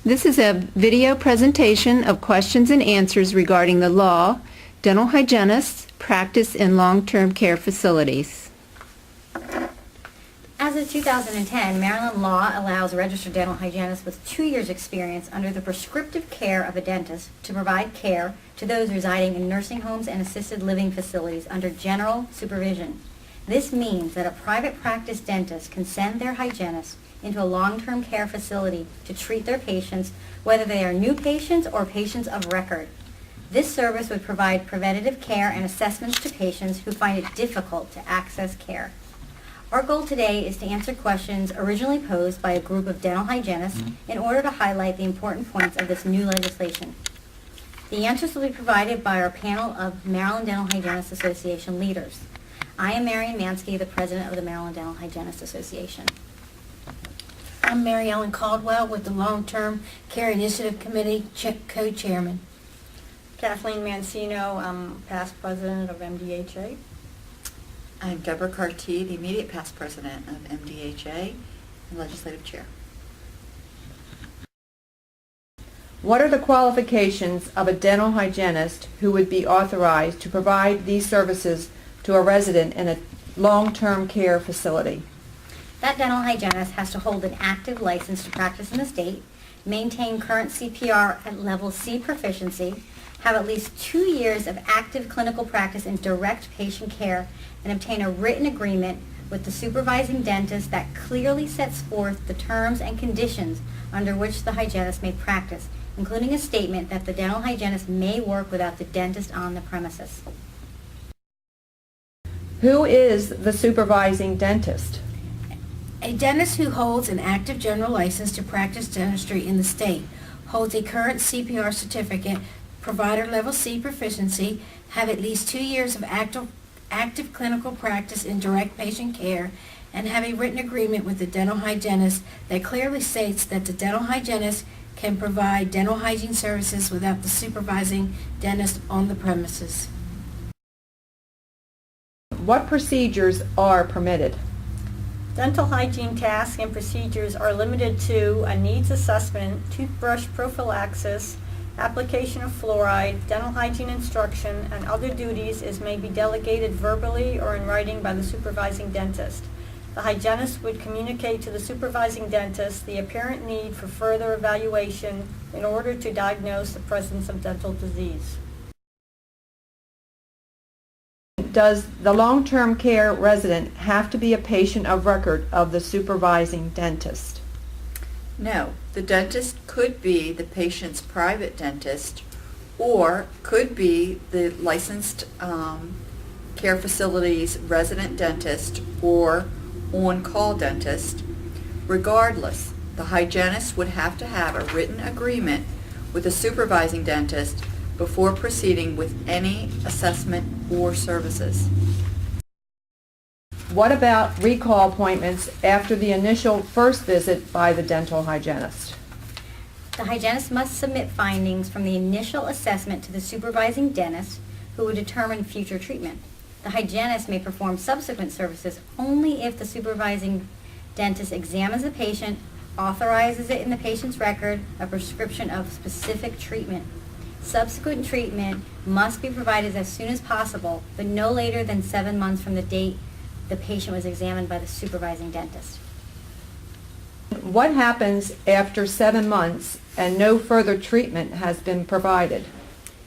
This is a video presentation of questions and answers regarding the law, dental hygienists practice in long-term care facilities. As of 2010, Maryland law allows registered dental hygienists with 2 years' experience under the prescriptive care of a dentist to provide care to those residing in nursing homes and assisted living facilities under general supervision. This means that a private practice dentist can send their hygienist into a long-term care facility to treat their patients, whether they are new patients or patients of record. This service would provide preventative care and assessments to patients who find it difficult to access care. Our goal today is to answer questions originally posed by a group of dental hygienists in order to highlight the important points of this new legislation. The answers will be provided by our panel of Maryland Dental Hygienists Association leaders. I am Marian Mansky, the president of the Maryland Dental Hygienists Association. I'm Mary Ellen Caldwell with the Long-Term Care Initiative Committee co-chairman. Kathleen Mancino, I'm past president of MDHA. I'm Deborah Carty, the immediate past president of MDHA and legislative chair. What are the qualifications of a dental hygienist who would be authorized to provide these services to a resident in a long-term care facility? That dental hygienist has to hold an active license to practice in the state, maintain current CPR at level C proficiency, have at least 2 years of active clinical practice in direct patient care, and obtain a written agreement with the supervising dentist that clearly sets forth the terms and conditions under which the hygienist may practice, including a statement that the dental hygienist may work without the dentist on the premises. Who is the supervising dentist? A dentist who holds an active general license to practice dentistry in the state, holds a current CPR certificate, provider level C proficiency, have at least 2 years of active clinical practice in direct patient care, and have a written agreement with the dental hygienist that clearly states that the dental hygienist can provide dental hygiene services without the supervising dentist on the premises. What procedures are permitted? Dental hygiene tasks and procedures are limited to a needs assessment, toothbrush prophylaxis, application of fluoride, dental hygiene instruction, and other duties as may be delegated verbally or in writing by the supervising dentist. The hygienist would communicate to the supervising dentist the apparent need for further evaluation in order to diagnose the presence of dental disease. Does the long-term care resident have to be a patient of record of the supervising dentist? No, the dentist could be the patient's private dentist or could be the licensed care facility's resident dentist or on-call dentist. Regardless, the hygienist would have to have a written agreement with the supervising dentist before proceeding with any assessment or services. What about recall appointments after the initial first visit by the dental hygienist? The hygienist must submit findings from the initial assessment to the supervising dentist, who will determine future treatment. The hygienist may perform subsequent services only if the supervising dentist examines the patient, authorizes it in the patient's record, a prescription of specific treatment. Subsequent treatment must be provided as soon as possible, but no later than 7 months from the date the patient was examined by the supervising dentist. What happens after 7 months and no further treatment has been provided?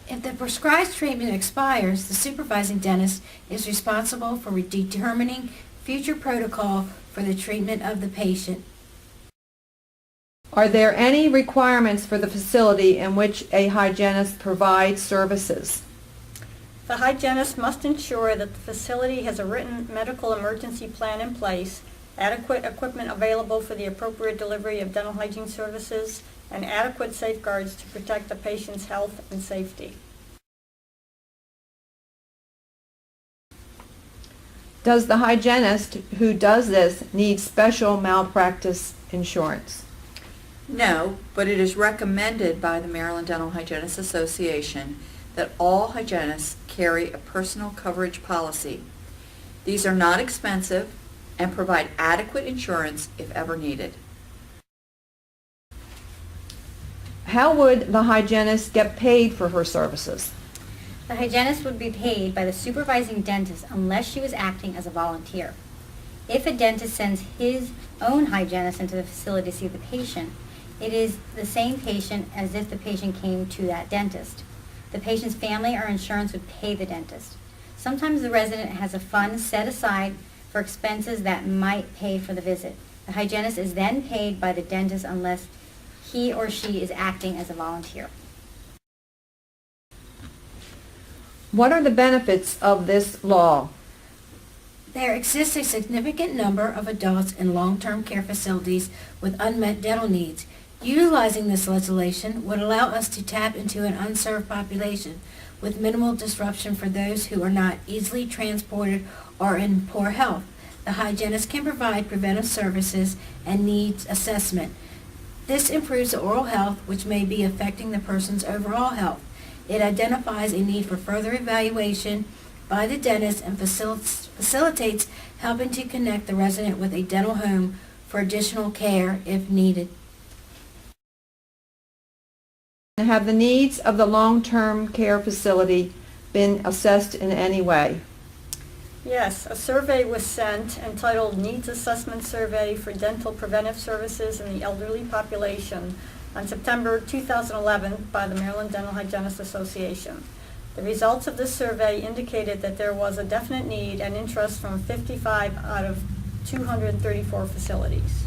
If the prescribed treatment expires, the supervising dentist is responsible for determining future protocol for the treatment of the patient. Are there any requirements for the facility in which a hygienist provides services? The hygienist must ensure that the facility has a written medical emergency plan in place, adequate equipment available for the appropriate delivery of dental hygiene services, and adequate safeguards to protect the patient's health and safety. Does the hygienist who does this need special malpractice insurance? No, but it is recommended by the Maryland Dental Hygienists Association that all hygienists carry a personal coverage policy. These are not expensive and provide adequate insurance if ever needed. How would the hygienist get paid for her services? The hygienist would be paid by the supervising dentist unless she was acting as a volunteer. If a dentist sends his own hygienist into the facility to see the patient, it is the same patient as if the patient came to that dentist. The patient's family or insurance would pay the dentist. Sometimes the resident has a fund set aside for expenses that might pay for the visit. The hygienist is then paid by the dentist unless he or she is acting as a volunteer. What are the benefits of this law? There exists a significant number of adults in long-term care facilities with unmet dental needs. Utilizing this legislation would allow us to tap into an unserved population with minimal disruption for those who are not easily transported or in poor health. The hygienist can provide preventive services and needs assessment. This improves the oral health, which may be affecting the person's overall health. It identifies a need for further evaluation by the dentist and facilitates helping to connect the resident with a dental home for additional care if needed. Have the needs of the long-term care facility been assessed in any way? Yes, a survey was sent entitled Needs Assessment Survey for Dental Preventive Services in the Elderly Population on September 2011 by the Maryland Dental Hygienists Association. The results of this survey indicated that there was a definite need and interest from 55 out of 234 facilities.